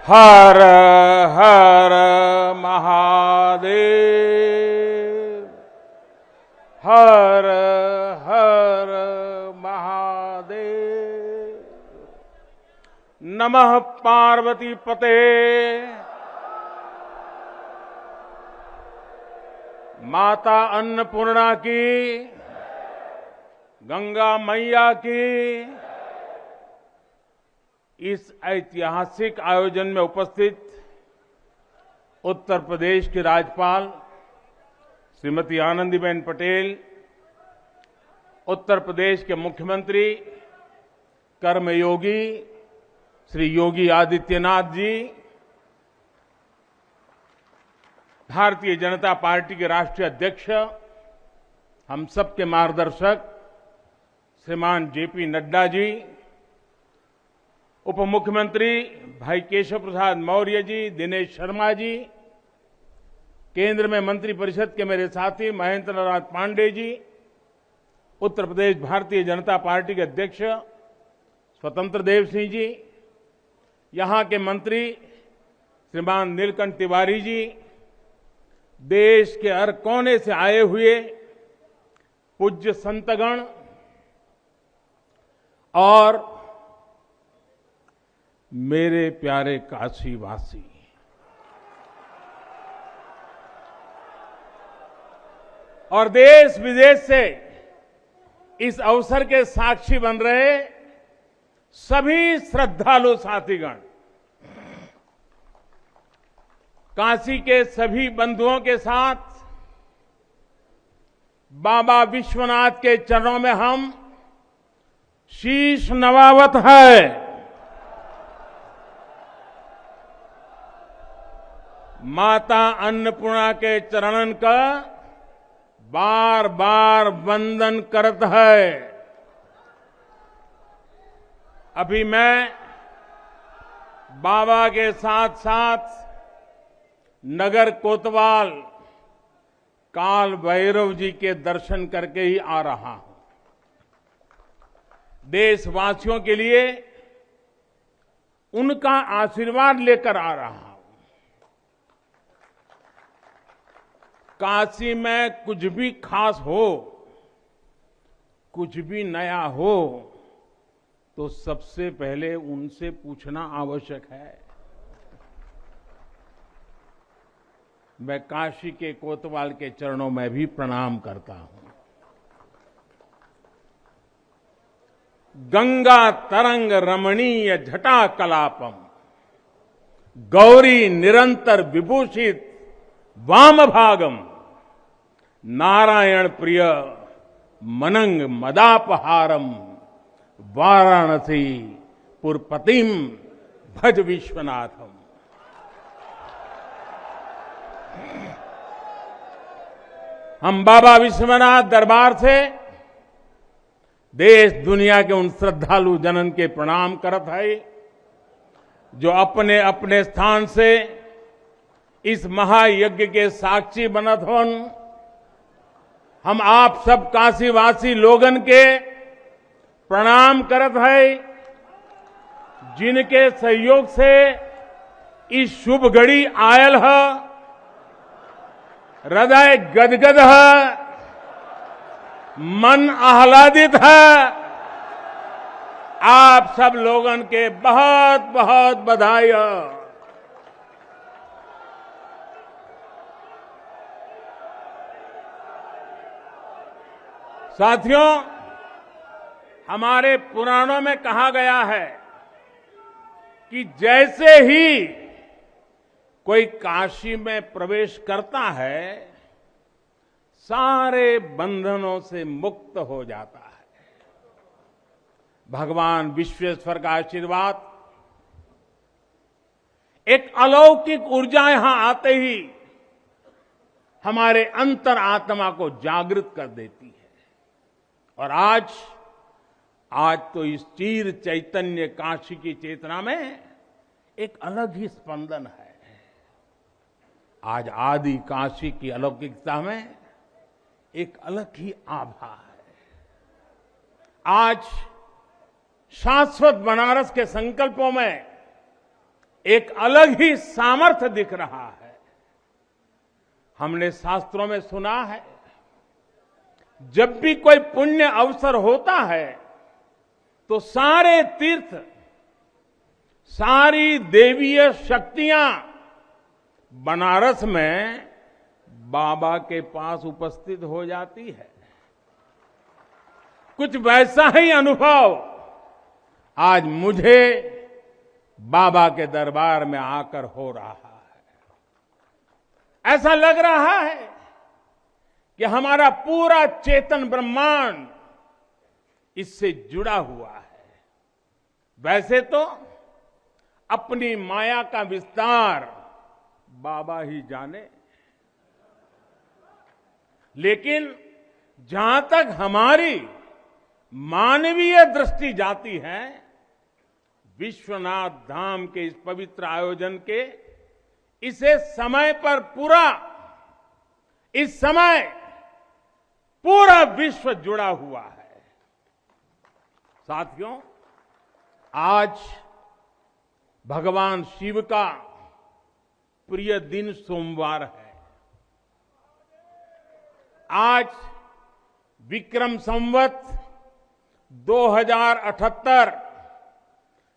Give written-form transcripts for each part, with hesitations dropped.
हर हर महादेव। हर हर महादेव। नमः पार्वती पते। माता अन्नपूर्णा की, गंगा मैया की। इस ऐतिहासिक आयोजन में उपस्थित उत्तर प्रदेश की राज्यपाल श्रीमती आनंदीबेन पटेल, उत्तर प्रदेश के मुख्यमंत्री कर्मयोगी श्री योगी आदित्यनाथ जी, भारतीय जनता पार्टी के राष्ट्रीय अध्यक्ष, हम सबके मार्गदर्शक श्रीमान जेपी नड्डा जी, उप मुख्यमंत्री भाई केशव प्रसाद मौर्य जी, दिनेश शर्मा जी, केंद्र में मंत्रिपरिषद के मेरे साथी महेंद्र नाथ पांडे जी, उत्तर प्रदेश भारतीय जनता पार्टी के अध्यक्ष स्वतंत्र देव सिंह जी, यहां के मंत्री श्रीमान नीलकंठ तिवारी जी, देश के हर कोने से आए हुए पूज्य संतगण और मेरे प्यारे काशीवासी, और देश विदेश से इस अवसर के साक्षी बन रहे सभी श्रद्धालु साथीगण, काशी के सभी बंधुओं के साथ बाबा विश्वनाथ के चरणों में हम शीश नवावत है। माता अन्नपूर्णा के चरणन का बार बार वंदन करत है। अभी मैं बाबा के साथ साथ नगर कोतवाल काल भैरव जी के दर्शन करके ही आ रहा हूं। देशवासियों के लिए उनका आशीर्वाद लेकर आ रहा हूं। काशी में कुछ भी खास हो, कुछ भी नया हो, तो सबसे पहले उनसे पूछना आवश्यक है। मैं काशी के कोतवाल के चरणों में भी प्रणाम करता हूं। गंगा तरंग रमणीय जटा कलापम, गौरी निरंतर विभूषित वाम भागम, नारायण प्रिय मनंग मदापहारम, वाराणसी पुरपतिम भज विश्वनाथम। हम बाबा विश्वनाथ दरबार से देश दुनिया के उन श्रद्धालु जनन के प्रणाम करत है जो अपने अपने स्थान से इस महायज्ञ के साक्षी बनत होन। हम आप सब काशीवासी लोगन के प्रणाम करत है जिनके सहयोग से इस शुभ घड़ी आयल है। हृदय गदगद है, मन आह्लादित है। आप सब लोगन के बहुत बहुत बधाई है। साथियों, हमारे पुराणों में कहा गया है कि जैसे ही कोई काशी में प्रवेश करता है, सारे बंधनों से मुक्त हो जाता है। भगवान विश्वेश्वर का आशीर्वाद, एक अलौकिक ऊर्जा यहां आते ही हमारे अंतर आत्मा को जागृत कर देती है। और आज तो इस चीर चैतन्य काशी की चेतना में एक अलग ही स्पंदन है। आज आदि काशी की अलौकिकता में एक अलग ही आभा है। आज शाश्वत बनारस के संकल्पों में एक अलग ही सामर्थ्य दिख रहा है। हमने शास्त्रों में सुना है, जब भी कोई पुण्य अवसर होता है तो सारे तीर्थ, सारी देवीय शक्तियां बनारस में बाबा के पास उपस्थित हो जाती है। कुछ वैसा ही अनुभव आज मुझे बाबा के दरबार में आकर हो रहा है। ऐसा लग रहा है कि हमारा पूरा चेतन ब्रह्मांड इससे जुड़ा हुआ है। वैसे तो अपनी माया का विस्तार बाबा ही जाने, लेकिन जहां तक हमारी मानवीय दृष्टि जाती है, विश्वनाथ धाम के इस पवित्र आयोजन के इसे समय पर इस समय पूरा विश्व जुड़ा हुआ है। साथियों, आज भगवान शिव का प्रिय दिन सोमवार है। आज विक्रम संवत 2078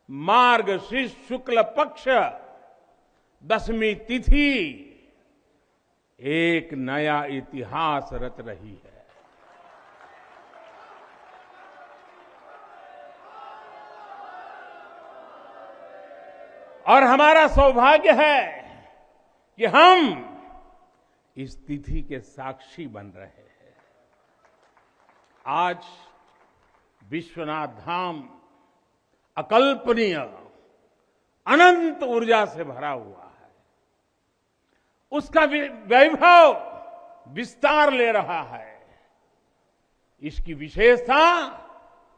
मार्गशीर्ष शुक्ल पक्ष दशमी तिथि एक नया इतिहास रच रही है। और हमारा सौभाग्य है कि हम इस तिथि के साक्षी बन रहे हैं। आज विश्वनाथ धाम अकल्पनीय अनंत ऊर्जा से भरा हुआ है। उसका वैभव विस्तार ले रहा है। इसकी विशेषता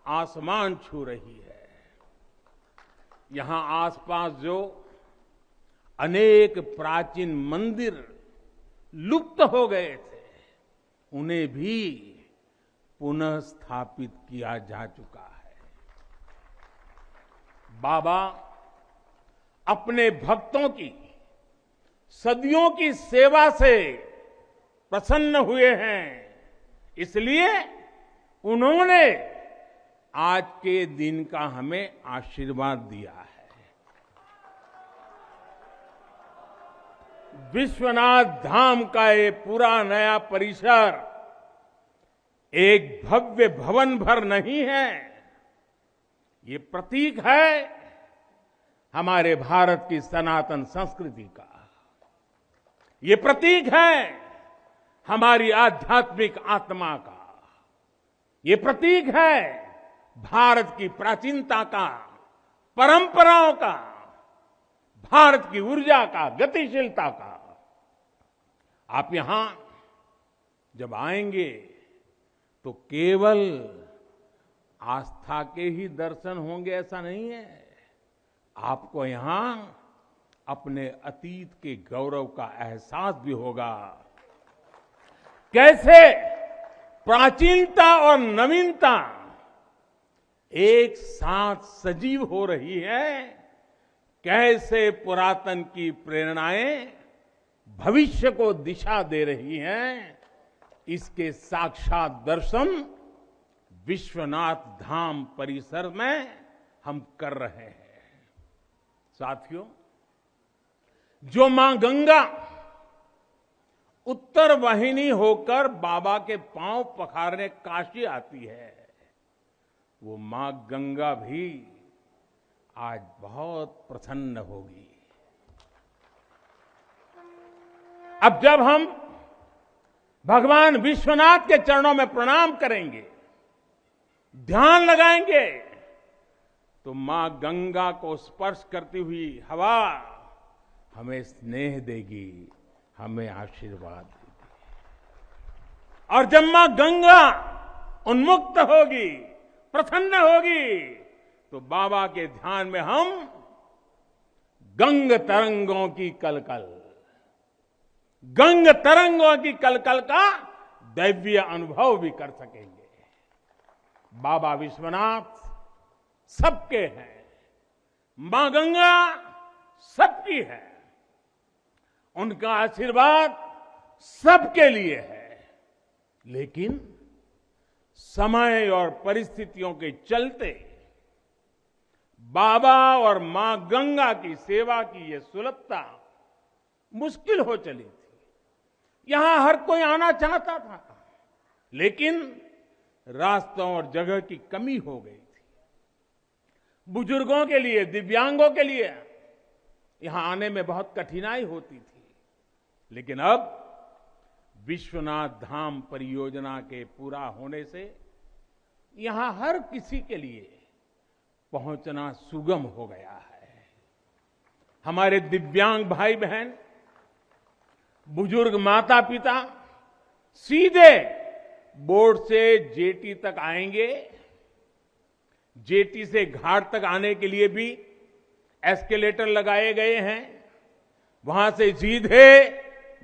आसमान छू रही है। यहां आसपास जो अनेक प्राचीन मंदिर लुप्त हो गए थे, उन्हें भी पुनः स्थापित किया जा चुका है। बाबा अपने भक्तों की सदियों की सेवा से प्रसन्न हुए हैं, इसलिए उन्होंने आज के दिन का हमें आशीर्वाद दिया है। विश्वनाथ धाम का ये पूरा नया परिसर एक भव्य भवन भर नहीं है। ये प्रतीक है हमारे भारत की सनातन संस्कृति का। ये प्रतीक है हमारी आध्यात्मिक आत्मा का। ये प्रतीक है भारत की प्राचीनता का, परंपराओं का, भारत की ऊर्जा का, गतिशीलता का। आप यहां जब आएंगे तो केवल आस्था के ही दर्शन होंगे ऐसा नहीं है। आपको यहां अपने अतीत के गौरव का एहसास भी होगा। कैसे प्राचीनता और नवीनता एक साथ सजीव हो रही है, कैसे पुरातन की प्रेरणाएं भविष्य को दिशा दे रही हैं, इसके साक्षात दर्शन विश्वनाथ धाम परिसर में हम कर रहे हैं। साथियों, जो मां गंगा उत्तर वाहिनी होकर बाबा के पांव पखारने काशी आती है, वो मां गंगा भी आज बहुत प्रसन्न होगी। अब जब हम भगवान विश्वनाथ के चरणों में प्रणाम करेंगे, ध्यान लगाएंगे, तो मां गंगा को स्पर्श करती हुई हवा हमें स्नेह देगी, हमें आशीर्वाद देगी। और जब मां गंगा उन्मुक्त होगी, प्रसन्न होगी, तो बाबा के ध्यान में हम गंग तरंगों की कलकल का दैवीय अनुभव भी कर सकेंगे। बाबा विश्वनाथ सबके हैं, मां गंगा सबकी है, उनका आशीर्वाद सबके लिए है। लेकिन समय और परिस्थितियों के चलते बाबा और मां गंगा की सेवा की यह सुलभता मुश्किल हो चली थी। यहां हर कोई आना चाहता था, लेकिन रास्तों और जगह की कमी हो गई थी। बुजुर्गों के लिए, दिव्यांगों के लिए यहां आने में बहुत कठिनाई होती थी। लेकिन अब विश्वनाथ धाम परियोजना के पूरा होने से यहां हर किसी के लिए पहुंचना सुगम हो गया है। हमारे दिव्यांग भाई बहन, बुजुर्ग माता पिता सीधे बोट से जेटी तक आएंगे। जेटी से घाट तक आने के लिए भी एस्केलेटर लगाए गए हैं। वहां से सीधे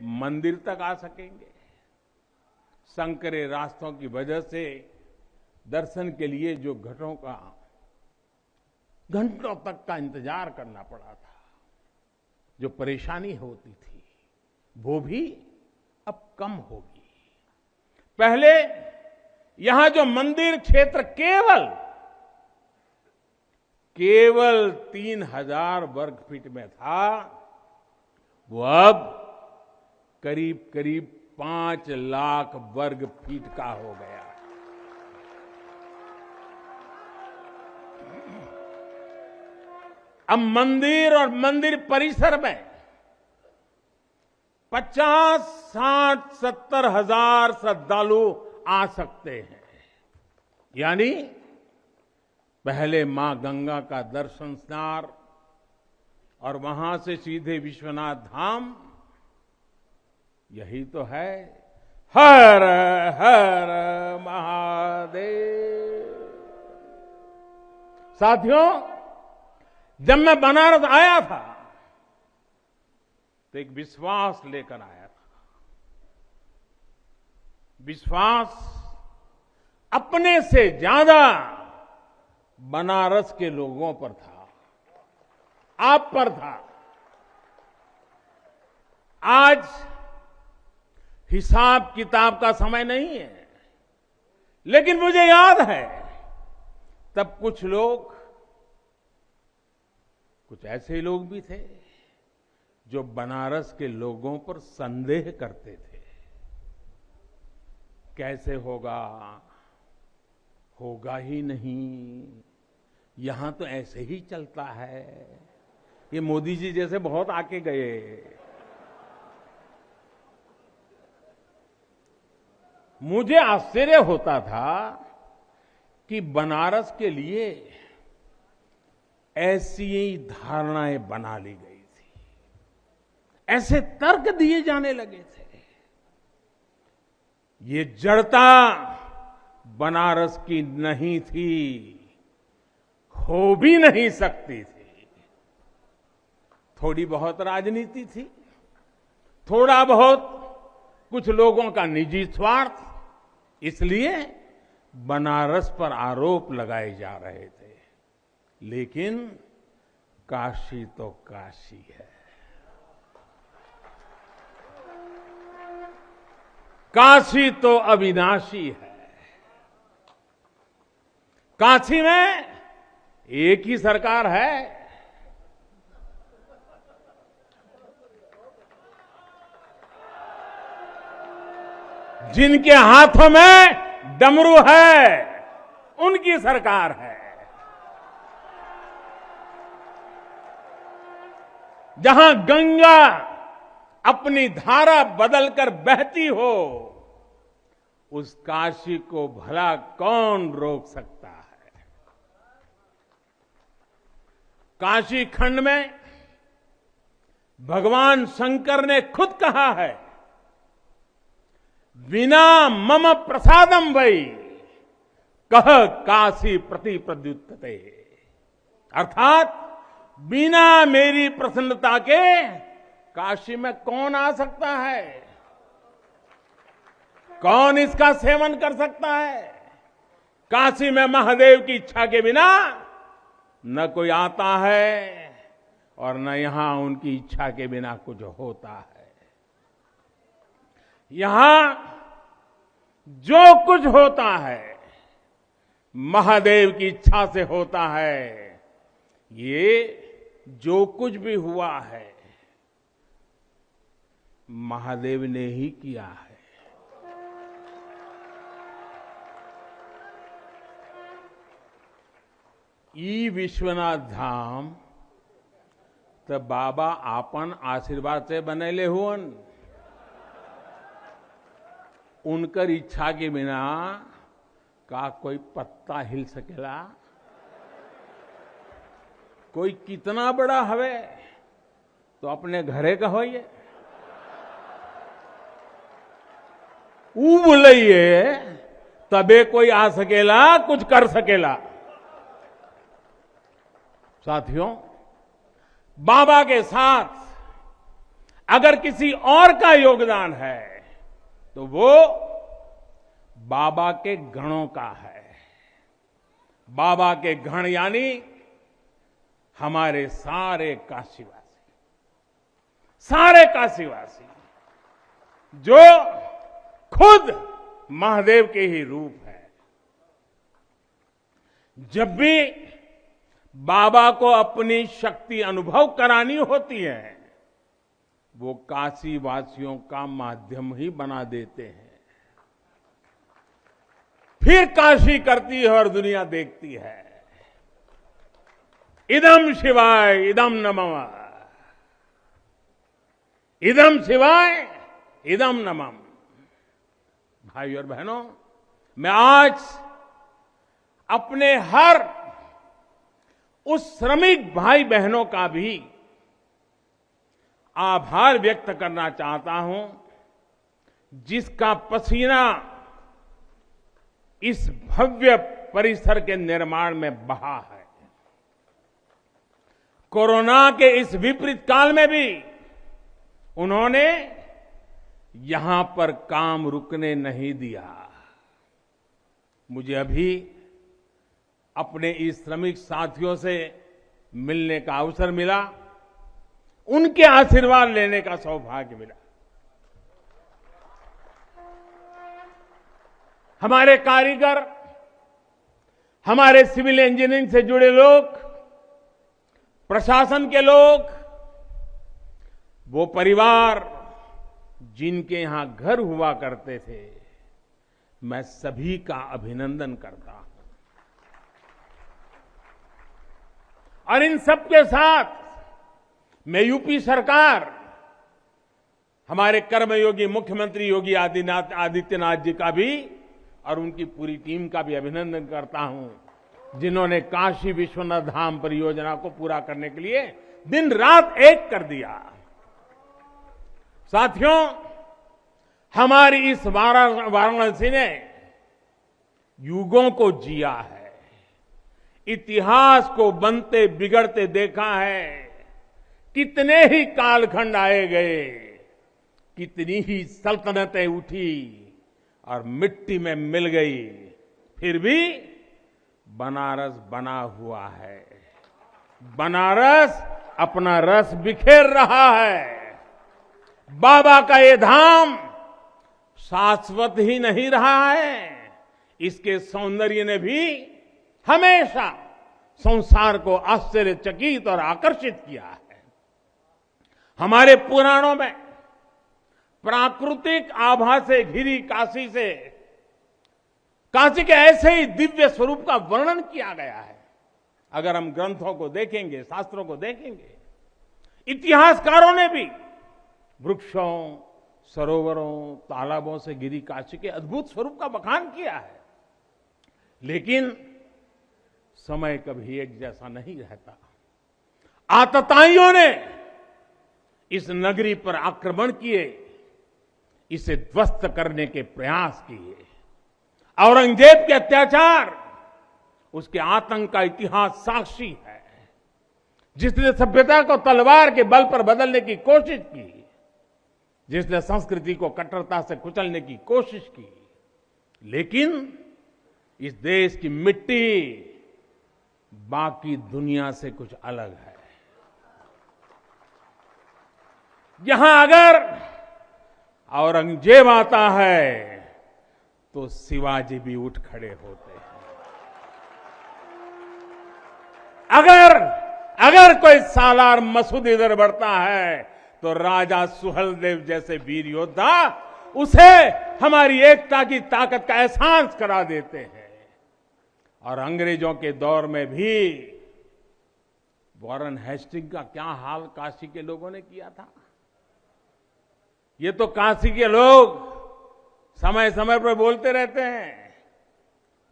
मंदिर तक आ सकेंगे। संकरे रास्तों की वजह से दर्शन के लिए जो घंटों तक का इंतजार करना पड़ा था, जो परेशानी होती थी, वो भी अब कम होगी। पहले यहां जो मंदिर क्षेत्र केवल 3000 वर्ग फीट में था, वो अब करीब करीब 5 लाख वर्ग फीट का हो गया। अब मंदिर और मंदिर परिसर में 50, 60, 70 हजार श्रद्धालु आ सकते हैं। यानी पहले मां गंगा का दर्शन स्नान और वहां से सीधे विश्वनाथ धाम, यही तो है। हर हर महादेव। साथियों, जब मैं बनारस आया था तो एक विश्वास लेकर आया था। विश्वास अपने से ज्यादा बनारस के लोगों पर था, आप पर था। आज हिसाब किताब का समय नहीं है, लेकिन मुझे याद है तब कुछ ऐसे लोग भी थे जो बनारस के लोगों पर संदेह करते थे। कैसे होगा ही नहीं, यहां तो ऐसे ही चलता है। ये मोदी जी जैसे बहुत आके गए। मुझे आश्चर्य होता था कि बनारस के लिए ऐसी ही धारणाएं बना ली गई थी, ऐसे तर्क दिए जाने लगे थे। ये जड़ता बनारस की नहीं थी, हो भी नहीं सकती थी। थोड़ी बहुत राजनीति थी, थोड़ा बहुत कुछ लोगों का निजी स्वार्थ, इसलिए बनारस पर आरोप लगाए जा रहे थे। लेकिन काशी तो काशी है। काशी तो अविनाशी है। काशी में एक ही सरकार है। जिनके हाथों में डमरू है, उनकी सरकार है। जहां गंगा अपनी धारा बदलकर बहती हो, उस काशी को भला कौन रोक सकता है। काशी खंड में भगवान शंकर ने खुद कहा है, विना मम प्रसादम वै कह काशी प्रति प्रद्युत्ते। अर्थात बिना मेरी प्रसन्नता के काशी में कौन आ सकता है, कौन इसका सेवन कर सकता है। काशी में महादेव की इच्छा के बिना न कोई आता है और न यहां उनकी इच्छा के बिना कुछ होता है। यहां जो कुछ होता है महादेव की इच्छा से होता है। ये जो कुछ भी हुआ है महादेव ने ही किया है। ई विश्वनाथ धाम तो बाबा आपन आशीर्वाद से बनेले हुअन। उनकर इच्छा के बिना का कोई पत्ता हिल सकेला? कोई कितना बड़ा हवे तो अपने घरे का होइए, ऊ बोलिए तबे कोई आ सकेला, कुछ कर सकेला। साथियों, बाबा के साथ अगर किसी और का योगदान है तो वो बाबा के गणों का है। बाबा के गण यानी हमारे सारे काशीवासी जो खुद महादेव के ही रूप है। जब भी बाबा को अपनी शक्ति अनुभव करानी होती है वो काशी वासियों का माध्यम ही बना देते हैं। फिर काशी करती है और दुनिया देखती है। इदम शिवाय इदम नमः, इदम शिवाय इदम नमः। भाई और बहनों, मैं आज अपने हर उस श्रमिक भाई बहनों का भी आभार व्यक्त करना चाहता हूं जिसका पसीना इस भव्य परिसर के निर्माण में बहा है। कोरोना के इस विपरीत काल में भी उन्होंने यहां पर काम रुकने नहीं दिया। मुझे अभी अपने इस श्रमिक साथियों से मिलने का अवसर मिला, उनके आशीर्वाद लेने का सौभाग्य मिला। हमारे कारीगर, हमारे सिविल इंजीनियरिंग से जुड़े लोग, प्रशासन के लोग, वो परिवार जिनके यहां घर हुआ करते थे, मैं सभी का अभिनंदन करता हूं। और इन सबके साथ मैं यूपी सरकार, हमारे कर्मयोगी मुख्यमंत्री योगी आदित्यनाथ जी का भी और उनकी पूरी टीम का भी अभिनंदन करता हूं जिन्होंने काशी विश्वनाथ धाम परियोजना को पूरा करने के लिए दिन रात एक कर दिया। साथियों, हमारी इस वाराणसी ने युगों को जिया है, इतिहास को बनते बिगड़ते देखा है। कितने ही कालखंड आए गए, कितनी ही सल्तनतें उठी और मिट्टी में मिल गई, फिर भी बनारस बना हुआ है। बनारस अपना रस बिखेर रहा है। बाबा का ये धाम शाश्वत ही नहीं रहा है, इसके सौंदर्य ने भी हमेशा संसार को आश्चर्यचकित और आकर्षित किया है। हमारे पुराणों में प्राकृतिक आभा से घिरी काशी के ऐसे ही दिव्य स्वरूप का वर्णन किया गया है। अगर हम ग्रंथों को देखेंगे, शास्त्रों को देखेंगे, इतिहासकारों ने भी वृक्षों, सरोवरों, तालाबों से घिरी काशी के अद्भुत स्वरूप का बखान किया है। लेकिन समय कभी एक जैसा नहीं रहता। आतताइयों ने इस नगरी पर आक्रमण किए, इसे ध्वस्त करने के प्रयास किए। औरंगजेब के अत्याचार, उसके आतंक का इतिहास साक्षी है। जिसने सभ्यता को तलवार के बल पर बदलने की कोशिश की, जिसने संस्कृति को कट्टरता से कुचलने की कोशिश की, लेकिन इस देश की मिट्टी बाकी दुनिया से कुछ अलग है। यहां अगर औरंगजेब आता है तो शिवाजी भी उठ खड़े होते हैं। अगर कोई सालार मसूद इधर बढ़ता है तो राजा सुहेलदेव जैसे वीर योद्धा उसे हमारी एकता की ताकत का एहसास करा देते हैं। और अंग्रेजों के दौर में भी वॉरेन हेस्टिंग का क्या हाल काशी के लोगों ने किया था। ये तो काशी के लोग समय समय पर बोलते रहते हैं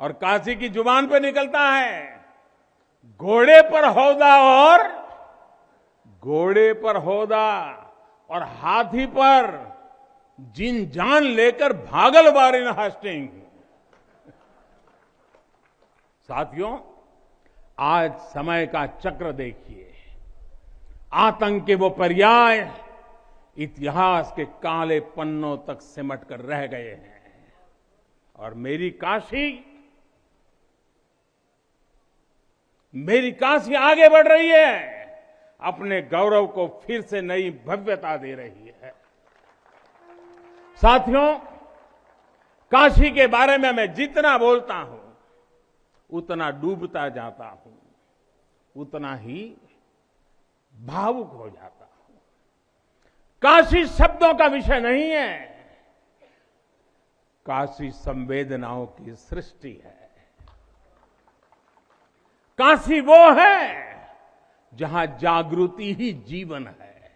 और काशी की जुबान पे निकलता है, घोड़े पर हौदा और हाथी पर जिन जान लेकर भागल वॉरेन हेस्टिंग। साथियों, आज समय का चक्र देखिए, आतंक के वो पर्याय इतिहास के काले पन्नों तक सिमट कर रह गए हैं और मेरी काशी आगे बढ़ रही है, अपने गौरव को फिर से नई भव्यता दे रही है। साथियों, काशी के बारे में मैं जितना बोलता हूं उतना डूबता जाता हूं, उतना ही भावुक हो जाता हूं। काशी शब्दों का विषय नहीं है, काशी संवेदनाओं की सृष्टि है। काशी वो है जहां जागृति ही जीवन है।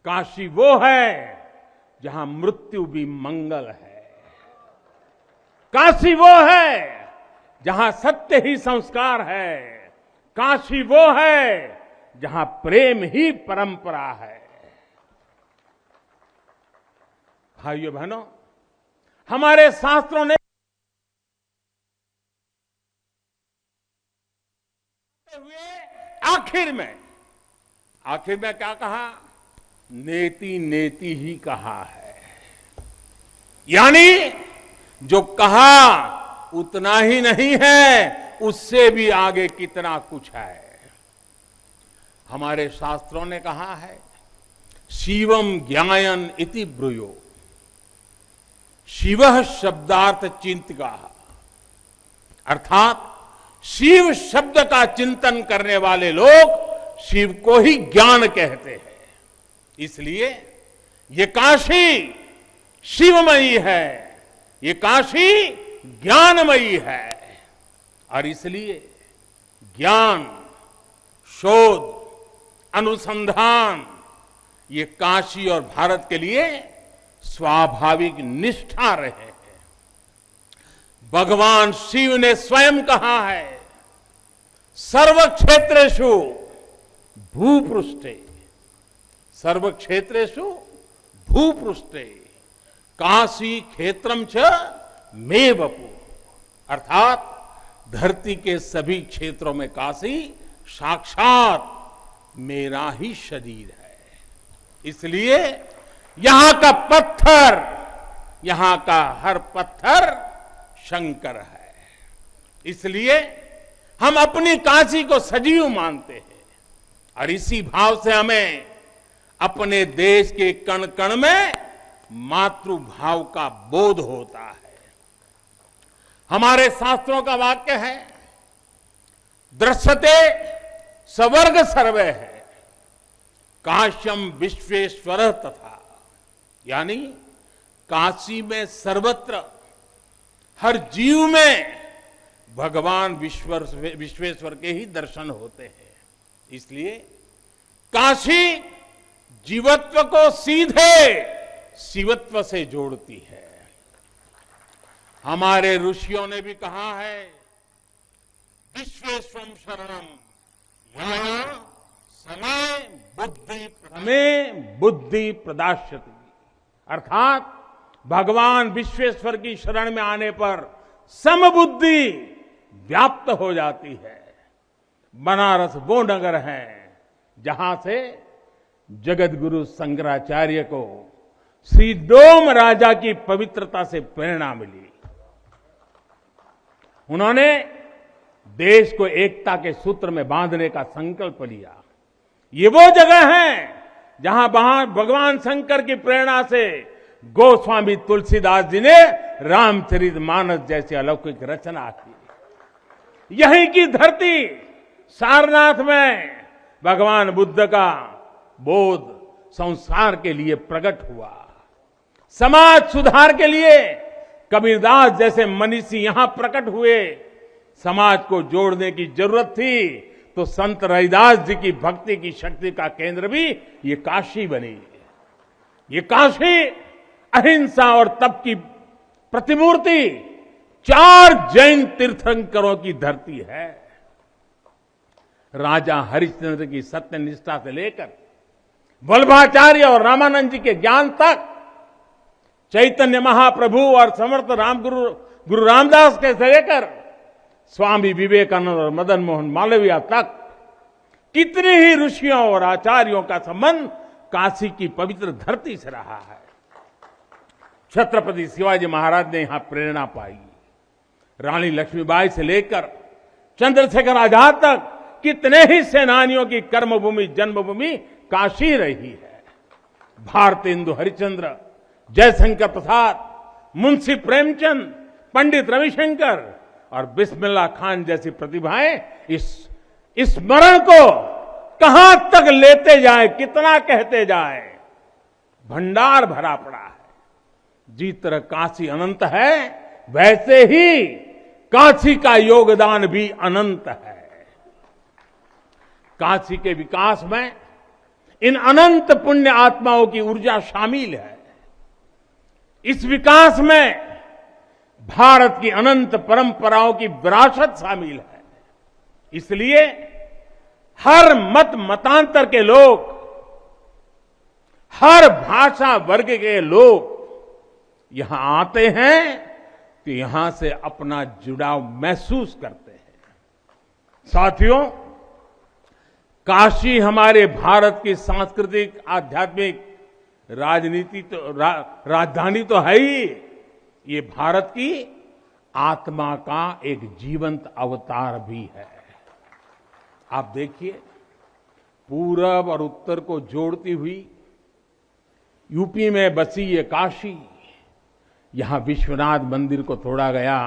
काशी वो है जहां मृत्यु भी मंगल है। काशी वो है जहां सत्य ही संस्कार है। काशी वो है जहां प्रेम ही परंपरा है। भाइयों बहनों, हमारे शास्त्रों ने आखिर में क्या कहा? नेति नेति ही कहा है। यानी जो कहा उतना ही नहीं है, उससे भी आगे कितना कुछ है। हमारे शास्त्रों ने कहा है, शिवम ज्ञायन इति ब्रूयो, शिवः शब्दार्थ चिंतका, अर्थात शिव शब्द का चिंतन करने वाले लोग शिव को ही ज्ञान कहते हैं। इसलिए ये काशी शिवमयी है, ये काशी ज्ञानमयी है। और इसलिए ज्ञान, शोध, अनुसंधान ये काशी और भारत के लिए स्वाभाविक निष्ठा रहे हैं। भगवान शिव ने स्वयं कहा है, सर्व क्षेत्रेषु भूपृष्ठे, सर्व क्षेत्रेषु भूपृष्ठे काशी क्षेत्रम च मे वपु, अर्थात धरती के सभी क्षेत्रों में काशी साक्षात मेरा ही शरीर है। इसलिए यहां का पत्थर, यहां का हर पत्थर शंकर है। इसलिए हम अपनी काशी को सजीव मानते हैं और इसी भाव से हमें अपने देश के कण कण में मातृभाव का बोध होता है। हमारे शास्त्रों का वाक्य है, दृश्यते स्वर्ग सर्वे है, काश्यम विश्वेश्वर तथा, यानी काशी में सर्वत्र हर जीव में भगवान विश्वेश्वर के ही दर्शन होते हैं। इसलिए काशी जीवत्व को सीधे शिवत्व से जोड़ती है। हमारे ऋषियों ने भी कहा है, विश्वेश्वरम शरणम यहाँ समय बुद्धि प्रदास्यति, अर्थात भगवान विश्वेश्वर की शरण में आने पर समबुद्धि व्याप्त हो जाती है। बनारस वो नगर है जहां से जगत गुरु शंकराचार्य को श्री डोम राजा की पवित्रता से प्रेरणा मिली। उन्होंने देश को एकता के सूत्र में बांधने का संकल्प लिया। ये वो जगह है जहां भगवान शंकर की प्रेरणा से गोस्वामी तुलसीदास जी ने रामचरितमानस जैसी अलौकिक रचना की। यहीं की धरती सारनाथ में भगवान बुद्ध का बोध संसार के लिए प्रकट हुआ। समाज सुधार के लिए कबीरदास जैसे मनीषी यहां प्रकट हुए। समाज को जोड़ने की जरूरत थी तो संत रविदास जी की भक्ति की शक्ति का केंद्र भी ये काशी बनी। ये काशी अहिंसा और तप की प्रतिमूर्ति 4 जैन तीर्थंकरों की धरती है। राजा हरिश्चंद्र की सत्य निष्ठा से लेकर वल्लभाचार्य और रामानंद जी के ज्ञान तक, चैतन्य महाप्रभु और समर्थ गुरु रामदास के से लेकर स्वामी विवेकानंद और मदन मोहन मालवीय तक कितने ही ऋषियों और आचार्यों का संबंध काशी की पवित्र धरती से रहा है। छत्रपति शिवाजी महाराज ने यहां प्रेरणा पाई। रानी लक्ष्मीबाई से लेकर चंद्रशेखर आजाद तक कितने ही सेनानियों की कर्मभूमि जन्मभूमि काशी रही है। भारतेंदु हरिश्चंद्र, जयशंकर प्रसाद, मुंशी प्रेमचंद, पंडित रविशंकर और बिस्मिल्लाह खान जैसी प्रतिभाएं इस स्मरण को कहां तक लेते जाए, कितना कहते जाए, भंडार भरा पड़ा है। जिस तरह काशी अनंत है वैसे ही काशी का योगदान भी अनंत है। काशी के विकास में इन अनंत पुण्य आत्माओं की ऊर्जा शामिल है। इस विकास में भारत की अनंत परंपराओं की विरासत शामिल है। इसलिए हर मत मतांतर के लोग, हर भाषा वर्ग के लोग यहां आते हैं तो यहां से अपना जुड़ाव महसूस करते हैं। साथियों, काशी हमारे भारत की सांस्कृतिक, आध्यात्मिक, राजधानी तो है ही, ये भारत की आत्मा का एक जीवंत अवतार भी है। आप देखिए, पूरब और उत्तर को जोड़ती हुई यूपी में बसी ये काशी, यहां विश्वनाथ मंदिर को तोड़ा गया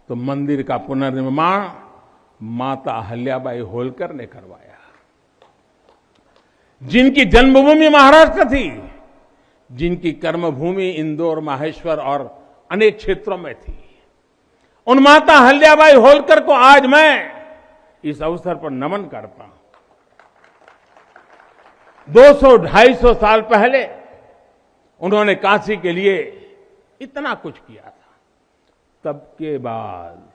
तो मंदिर का पुनर्निर्माण माता अहल्याबाई होलकर ने करवाया। जिनकी जन्मभूमि महाराष्ट्र थी, जिनकी कर्मभूमि इंदौर, माहेश्वर और अनेक क्षेत्रों में थी, उन माता अहल्याबाई होलकर को आज मैं इस अवसर पर नमन करता हूं। 200-250 साल पहले उन्होंने काशी के लिए इतना कुछ किया था, तब के बाद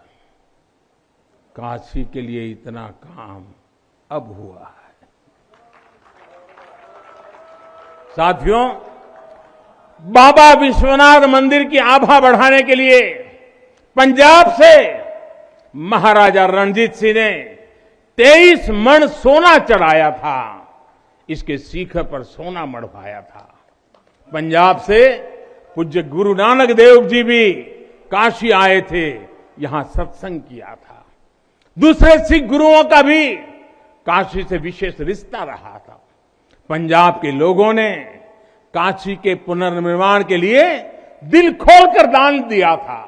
काशी के लिए इतना काम अब हुआ है। साथियों, बाबा विश्वनाथ मंदिर की आभा बढ़ाने के लिए पंजाब से महाराजा रणजीत सिंह ने 23 मण सोना चढ़ाया था। इसके शिखर पर सोना मढ़वाया था। पंजाब से पूज्य गुरु नानक देव जी भी काशी आए थे, यहां सत्संग किया था। दूसरे सिख गुरुओं का भी काशी से विशेष रिश्ता रहा था। पंजाब के लोगों ने काशी के पुनर्निर्माण के लिए दिल खोलकर दान दिया था।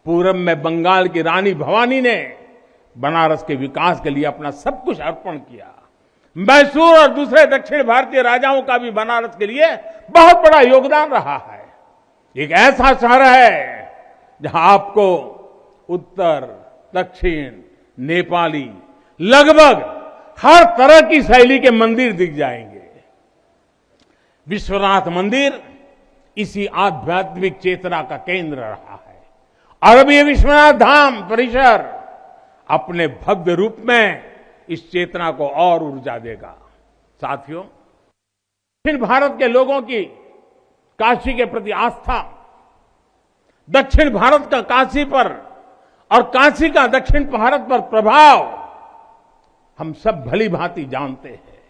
पूरब में बंगाल की रानी भवानी ने बनारस के विकास के लिए अपना सब कुछ अर्पण किया। मैसूर और दूसरे दक्षिण भारतीय राजाओं का भी बनारस के लिए बहुत बड़ा योगदान रहा है। एक ऐसा शहर है जहां आपको उत्तर, दक्षिण, नेपाली, लगभग हर तरह की शैली के मंदिर दिख जाएंगे। विश्वनाथ मंदिर इसी आध्यात्मिक चेतना का केंद्र रहा है और अब ये विश्वनाथ धाम परिसर अपने भव्य रूप में इस चेतना को और ऊर्जा देगा। साथियों, दक्षिण भारत के लोगों की काशी के प्रति आस्था, दक्षिण भारत का काशी पर और काशी का दक्षिण भारत पर प्रभाव हम सब भली भांति जानते हैं।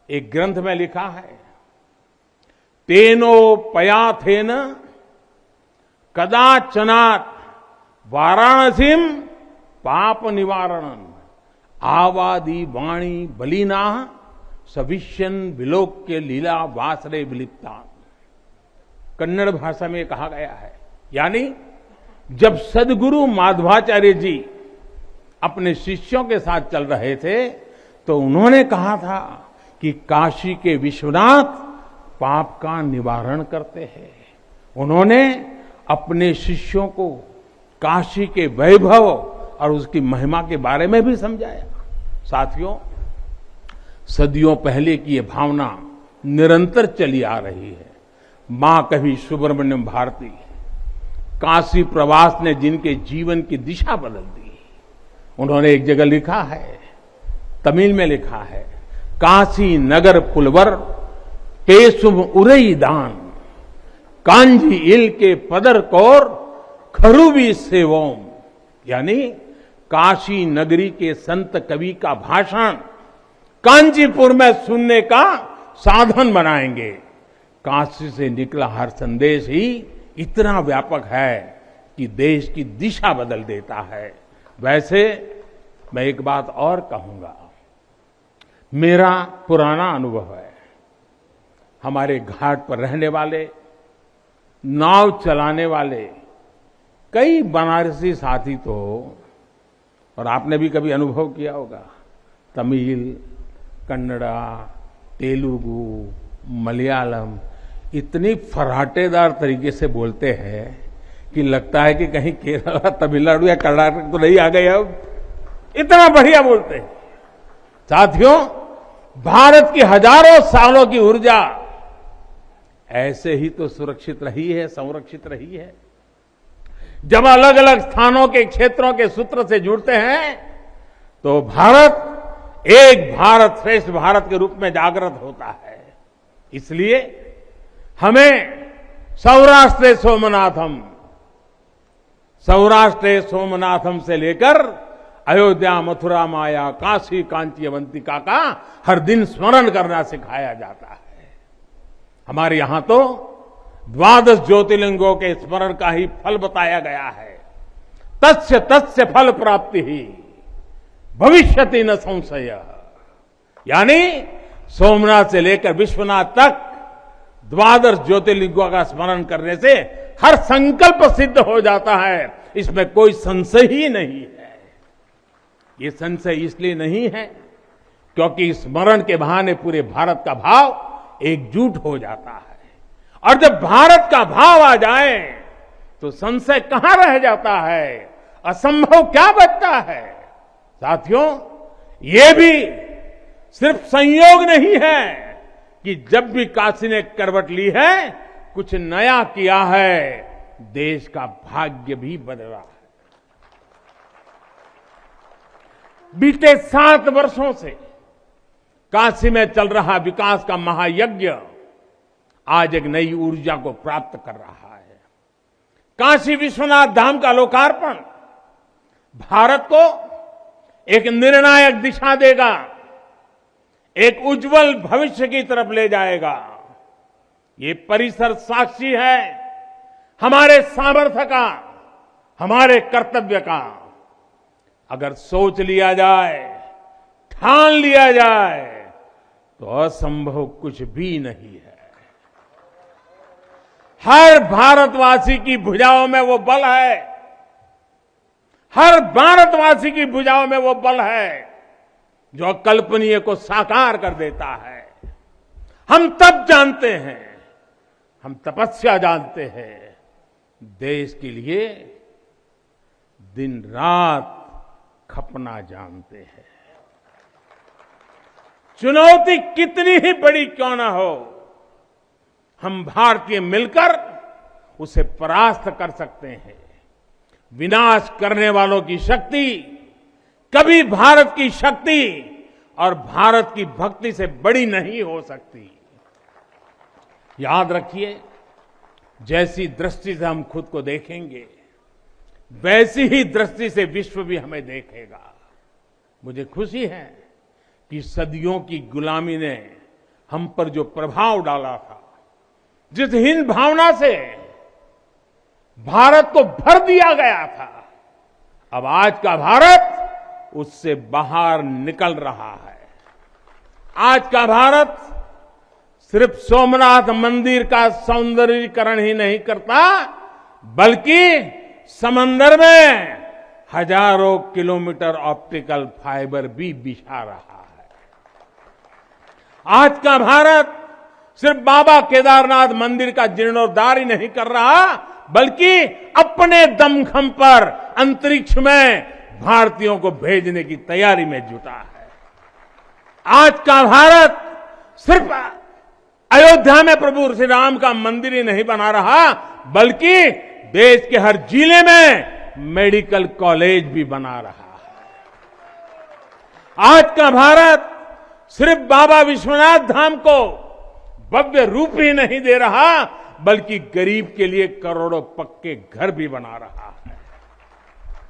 एक ग्रंथ में लिखा है, तेनो पयाथेन कदाचनात् वाराणसीम पाप निवारणं आवादी वाणी बलिना सविष्यन विलोक्य लीला वासरे विलिप्ता, कन्नड़ भाषा में कहा गया है। यानी जब सदगुरु माधवाचार्य जी अपने शिष्यों के साथ चल रहे थे तो उन्होंने कहा था कि काशी के विश्वनाथ पाप का निवारण करते हैं। उन्होंने अपने शिष्यों को काशी के वैभव और उसकी महिमा के बारे में भी समझाया। साथियों, सदियों पहले की ये भावना निरंतर चली आ रही है। मां कवि सुब्रमण्यम भारती काशी प्रवास ने जिनके जीवन की दिशा बदल दी, उन्होंने एक जगह लिखा है, तमिल में लिखा है, काशी नगर पुलवर पेशुम उरई दान, कांजी इल के पदर कौर खरुबी सेवोम। यानी काशी नगरी के संत कवि का भाषण कांचीपुर में सुनने का साधन बनाएंगे। काशी से निकला हर संदेश ही इतना व्यापक है कि देश की दिशा बदल देता है। वैसे मैं एक बात और कहूंगा, मेरा पुराना अनुभव है। हमारे घाट पर रहने वाले, नाव चलाने वाले कई बनारसी साथी तो, और आपने भी कभी अनुभव किया होगा, तमिल, कन्नड़ा, तेलुगु, मलयालम इतनी फराटेदार तरीके से बोलते हैं कि लगता है कि कहीं केरला, तमिलनाडु या कर्नाटक तो नहीं आ गए। अब इतना बढ़िया बोलते हैं। साथियों, भारत की हजारों सालों की ऊर्जा ऐसे ही तो सुरक्षित रही है, संरक्षित रही है। जब अलग अलग स्थानों के क्षेत्रों के सूत्र से जुड़ते हैं तो भारत एक भारत श्रेष्ठ भारत के रूप में जागृत होता है। इसलिए हमें सौराष्ट्र सोमनाथम से लेकर अयोध्या, मथुरा, माया, काशी, कांची, अवंतिका का हर दिन स्मरण करना सिखाया जाता है। हमारे यहां तो 12 ज्योतिर्लिंगों के स्मरण का ही फल बताया गया है। तस्य तस्य फल प्राप्ति ही भविष्यति न संशय। यानी सोमनाथ से लेकर विश्वनाथ तक 12 ज्योतिर्लिंगों का स्मरण करने से हर संकल्प सिद्ध हो जाता है, इसमें कोई संशय ही नहीं है। ये संशय इसलिए नहीं है क्योंकि स्मरण के बहाने पूरे भारत का भाव एकजुट हो जाता है, और जब भारत का भाव आ जाए तो संशय कहां रह जाता है, असंभव क्या बचता है। साथियों, ये भी सिर्फ संयोग नहीं है कि जब भी काशी ने करवट ली है, कुछ नया किया है, देश का भाग्य भी बदला है। बीते 7 वर्षों से काशी में चल रहा विकास का महायज्ञ आज एक नई ऊर्जा को प्राप्त कर रहा है। काशी विश्वनाथ धाम का लोकार्पण भारत को एक निर्णायक दिशा देगा, एक उज्जवल भविष्य की तरफ ले जाएगा। ये परिसर साक्षी है हमारे सामर्थ्य का, हमारे कर्तव्य का। अगर सोच लिया जाए, ठान लिया जाए, तो असंभव कुछ भी नहीं है। हर भारतवासी की भुजाओं में वो बल है, हर भारतवासी की भुजाओं में वो बल है जो अकल्पनीय को साकार कर देता है। हम तप जानते हैं, हम तपस्या जानते हैं, देश के लिए दिन रात खपना जानते हैं। चुनौती कितनी ही बड़ी क्यों ना हो, हम भारतीय मिलकर उसे परास्त कर सकते हैं। विनाश करने वालों की शक्ति कभी भारत की शक्ति और भारत की भक्ति से बड़ी नहीं हो सकती। याद रखिए, जैसी दृष्टि से हम खुद को देखेंगे, वैसी ही दृष्टि से विश्व भी हमें देखेगा। मुझे खुशी है कि सदियों की गुलामी ने हम पर जो प्रभाव डाला था, जिस हीन भावना से भारत को भर दिया गया था, अब आज का भारत उससे बाहर निकल रहा है। आज का भारत सिर्फ सोमनाथ मंदिर का सौंदर्यीकरण ही नहीं करता, बल्कि समंदर में हजारों किलोमीटर ऑप्टिकल फाइबर भी बिछा रहा है। आज का भारत सिर्फ बाबा केदारनाथ मंदिर का जीर्णोद्धार ही नहीं कर रहा, बल्कि अपने दमखम पर अंतरिक्ष में भारतीयों को भेजने की तैयारी में जुटा है। आज का भारत सिर्फ अयोध्या में प्रभु श्री राम का मंदिर ही नहीं बना रहा, बल्कि देश के हर जिले में मेडिकल कॉलेज भी बना रहा है। आज का भारत सिर्फ बाबा विश्वनाथ धाम को भव्य रूप ही नहीं दे रहा, बल्कि गरीब के लिए करोड़ों पक्के घर भी बना रहा है।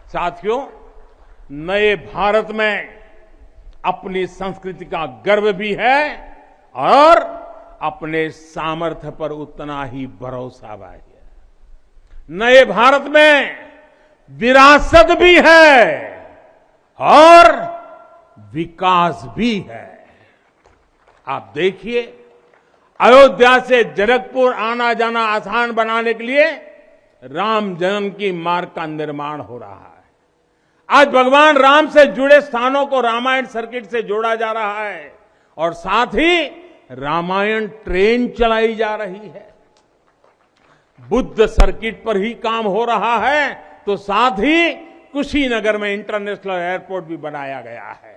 साथियों, नए भारत में अपनी संस्कृति का गर्व भी है और अपने सामर्थ्य पर उतना ही भरोसा भी है। नए भारत में विरासत भी है और विकास भी है। आप देखिए, अयोध्या से जनकपुर आना जाना आसान बनाने के लिए राम जन्म की मार्ग का निर्माण हो रहा है। आज भगवान राम से जुड़े स्थानों को रामायण सर्किट से जोड़ा जा रहा है और साथ ही रामायण ट्रेन चलाई जा रही है। बुद्ध सर्किट पर ही काम हो रहा है, तो साथ ही कुशीनगर में इंटरनेशनल एयरपोर्ट भी बनाया गया है।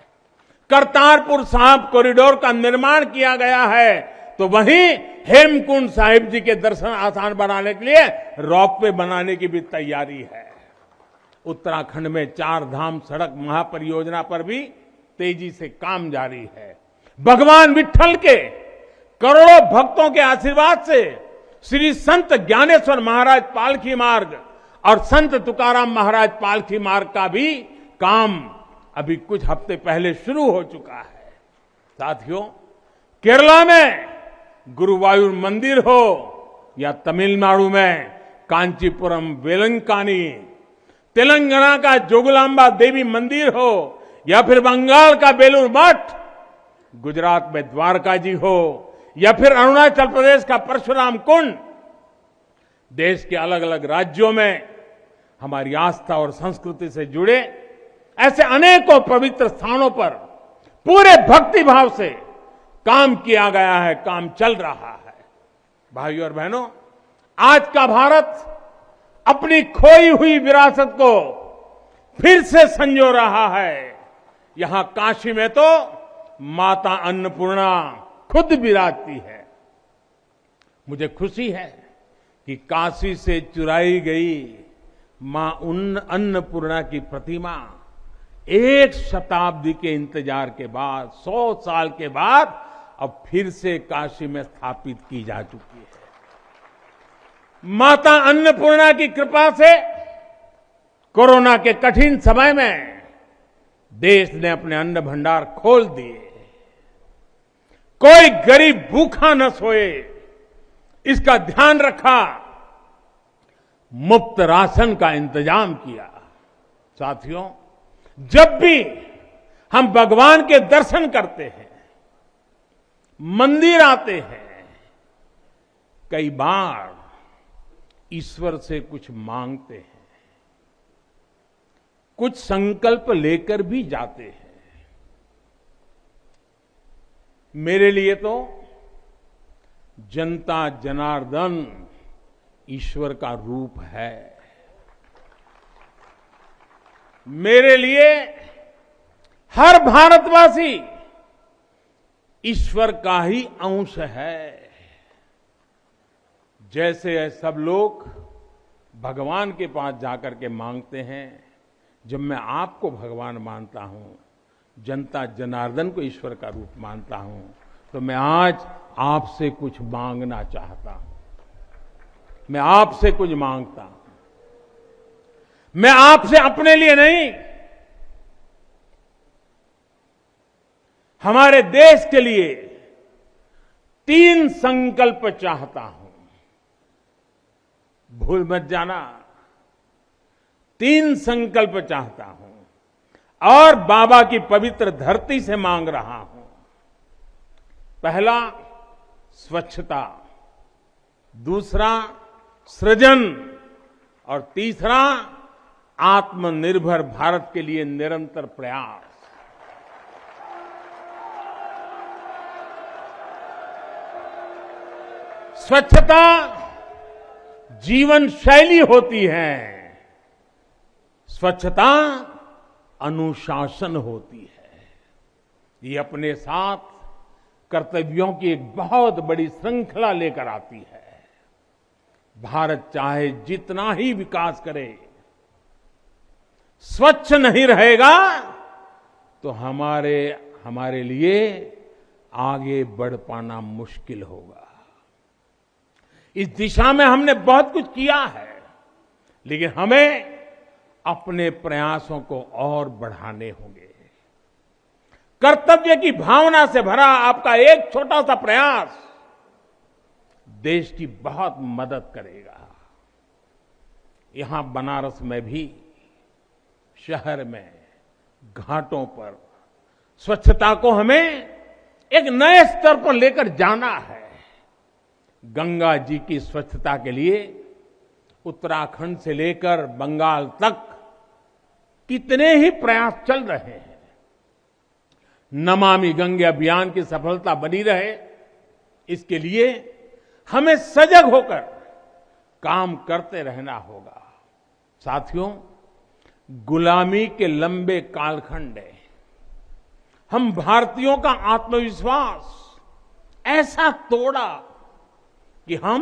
करतारपुर साहिब कॉरिडोर का निर्माण किया गया है, तो वहीं हेमकुंड साहिब जी के दर्शन आसान बनाने के लिए रोपवे बनाने की भी तैयारी है। उत्तराखंड में 4 धाम सड़क महापरियोजना पर भी तेजी से काम जारी है। भगवान विट्ठल के करोड़ों भक्तों के आशीर्वाद से श्री संत ज्ञानेश्वर महाराज पालकी मार्ग और संत तुकाराम महाराज पालकी मार्ग का भी काम अभी कुछ हफ्ते पहले शुरू हो चुका है। साथियों, केरला में गुरुवायूर मंदिर हो या तमिलनाडु में कांचीपुरम वेलंकानी, तेलंगाना का जोगलांबा देवी मंदिर हो या फिर बंगाल का बेलूर मठ, गुजरात में द्वारका जी हो या फिर अरुणाचल प्रदेश का परशुराम कुंड, देश के अलग अलग राज्यों में हमारी आस्था और संस्कृति से जुड़े ऐसे अनेकों पवित्र स्थानों पर पूरे भक्ति भाव से काम किया गया है, काम चल रहा है। भाइयों और बहनों, आज का भारत अपनी खोई हुई विरासत को फिर से संजो रहा है। यहां काशी में तो माता अन्नपूर्णा खुद विराजती है। मुझे खुशी है कि काशी से चुराई गई मां अन्नपूर्णा की प्रतिमा 1 शताब्दी के इंतजार के बाद, 100 साल के बाद अब फिर से काशी में स्थापित की जा चुकी है। माता अन्नपूर्णा की कृपा से कोरोना के कठिन समय में देश ने अपने अन्न भंडार खोल दिए। कोई गरीब भूखा न सोए, इसका ध्यान रखा, मुफ्त राशन का इंतजाम किया। साथियों, जब भी हम भगवान के दर्शन करते हैं, मंदिर आते हैं, कई बार ईश्वर से कुछ मांगते हैं, कुछ संकल्प लेकर भी जाते हैं। मेरे लिए तो जनता जनार्दन ईश्वर का रूप है। मेरे लिए हर भारतवासी ईश्वर का ही अंश है। जैसे सब लोग भगवान के पास जाकर के मांगते हैं, जब मैं आपको भगवान मानता हूं, जनता जनार्दन को ईश्वर का रूप मानता हूं, तो मैं आज आपसे कुछ मांगना चाहता हूं। मैं आपसे कुछ मांगता हूं। मैं आपसे अपने लिए नहीं, हमारे देश के लिए 3 संकल्प चाहता हूं। भूल मत जाना, 3 संकल्प चाहता हूं और बाबा की पवित्र धरती से मांग रहा हूं। पहला स्वच्छता, दूसरा सृजन और तीसरा आत्मनिर्भर भारत के लिए निरंतर प्रयास। स्वच्छता जीवन शैली होती है, स्वच्छता अनुशासन होती है। ये अपने साथ कर्तव्यों की एक बहुत बड़ी श्रृंखला लेकर आती है। भारत चाहे जितना ही विकास करे, स्वच्छ नहीं रहेगा तो हमारे लिए आगे बढ़ पाना मुश्किल होगा। इस दिशा में हमने बहुत कुछ किया है, लेकिन हमें अपने प्रयासों को और बढ़ाने होंगे। कर्तव्य की भावना से भरा आपका एक छोटा सा प्रयास देश की बहुत मदद करेगा। यहां बनारस में भी, शहर में, घाटों पर स्वच्छता को हमें एक नए स्तर पर लेकर जाना है। गंगा जी की स्वच्छता के लिए उत्तराखंड से लेकर बंगाल तक कितने ही प्रयास चल रहे हैं। नमामि गंगे अभियान की सफलता बनी रहे, इसके लिए हमें सजग होकर काम करते रहना होगा। साथियों, गुलामी के लंबे कालखंड में हम भारतीयों का आत्मविश्वास ऐसा तोड़ा कि हम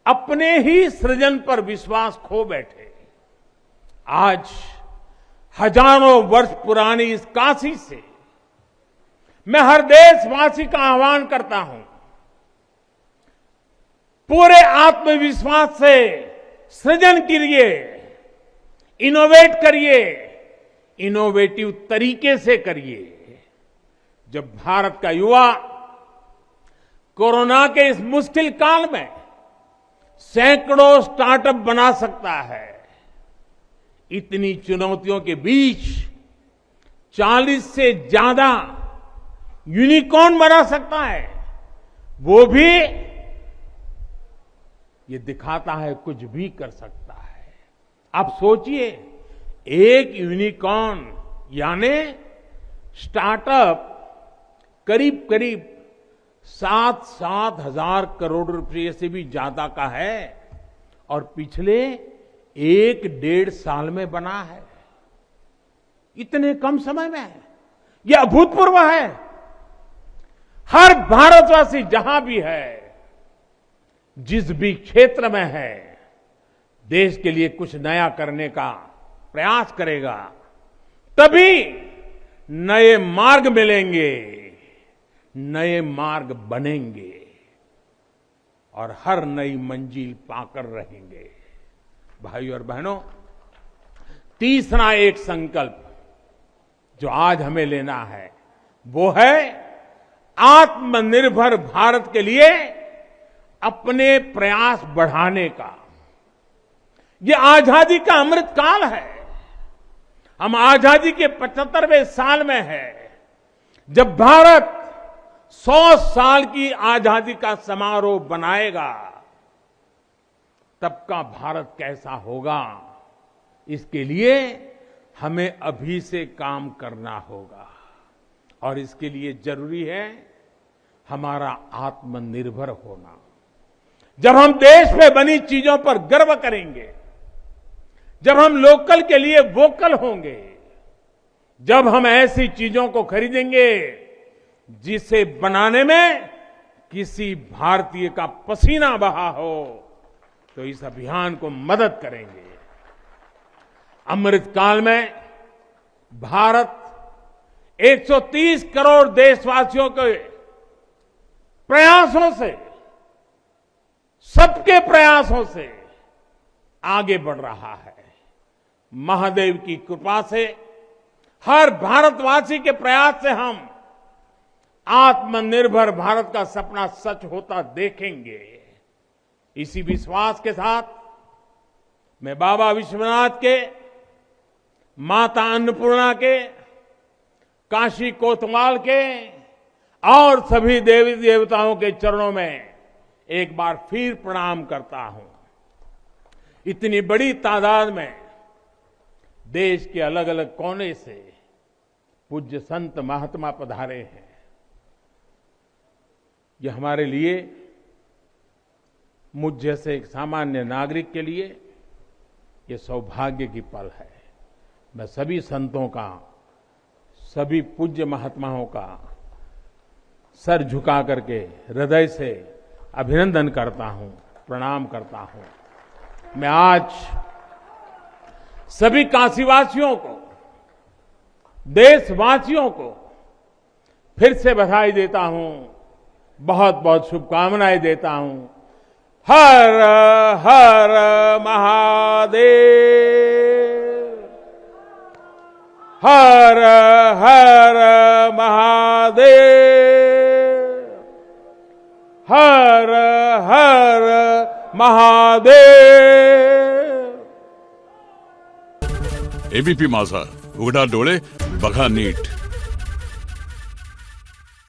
अपने ही सृजन पर विश्वास खो बैठे। आज हजारों वर्ष पुरानी इस काशी से मैं हर देशवासी का आह्वान करता हूं, पूरे आत्मविश्वास से सृजन करिए, इनोवेट करिए, इनोवेटिव तरीके से करिए। जब भारत का युवा कोरोना के इस मुश्किल काल में सैकड़ों स्टार्टअप बना सकता है, इतनी चुनौतियों के बीच 40 से ज्यादा यूनिकॉर्न बना सकता है, वो भी ये दिखाता है कुछ भी कर सकता है। आप सोचिए, एक यूनिकॉर्न यानी स्टार्टअप करीब करीब 7-7 हजार करोड़ रुपए से भी ज्यादा का है और पिछले 1-1.5 साल में बना है। इतने कम समय में यह अभूतपूर्व है। हर भारतवासी जहां भी है, जिस भी क्षेत्र में है, देश के लिए कुछ नया करने का प्रयास करेगा, तभी नए मार्ग मिलेंगे, नए मार्ग बनेंगे और हर नई मंजिल पाकर रहेंगे। भाइयों और बहनों, तीसरा एक संकल्प जो आज हमें लेना है वो है आत्मनिर्भर भारत के लिए अपने प्रयास बढ़ाने का। ये आजादी का अमृत काल है। हम आजादी के 75वें साल में है, जब भारत 100 साल की आजादी का समारोह बनाएगा। तब का भारत कैसा होगा, इसके लिए हमें अभी से काम करना होगा और इसके लिए जरूरी है हमारा आत्मनिर्भर होना। जब हम देश में बनी चीजों पर गर्व करेंगे, जब हम लोकल के लिए वोकल होंगे, जब हम ऐसी चीजों को खरीदेंगे जिसे बनाने में किसी भारतीय का पसीना बहा हो, तो इस अभियान को मदद करेंगे। अमृत काल में भारत 130 करोड़ देशवासियों के प्रयासों से, सबके प्रयासों से आगे बढ़ रहा है। महादेव की कृपा से, हर भारतवासी के प्रयास से हम आत्मनिर्भर भारत का सपना सच होता देखेंगे। इसी विश्वास के साथ मैं बाबा विश्वनाथ के, माता अन्नपूर्णा के, काशी कोतवाल के, और सभी देवी देवताओं के चरणों में एक बार फिर प्रणाम करता हूं। इतनी बड़ी तादाद में देश के अलग अलग कोने से पूज्य संत महात्मा पधारे हैं। यह हमारे लिए, मुझ जैसे एक सामान्य नागरिक के लिए ये सौभाग्य की पल है। मैं सभी संतों का, सभी पूज्य महात्माओं का सर झुका करके हृदय से अभिनंदन करता हूं, प्रणाम करता हूं। मैं आज सभी काशीवासियों को, देशवासियों को फिर से बधाई देता हूं, बहुत बहुत शुभकामनाएं देता हूं। हर हर महादेव, हर हर महादेव, हर हर महादेव। एबीपी माझा, उघडा डोळे बघा नीट।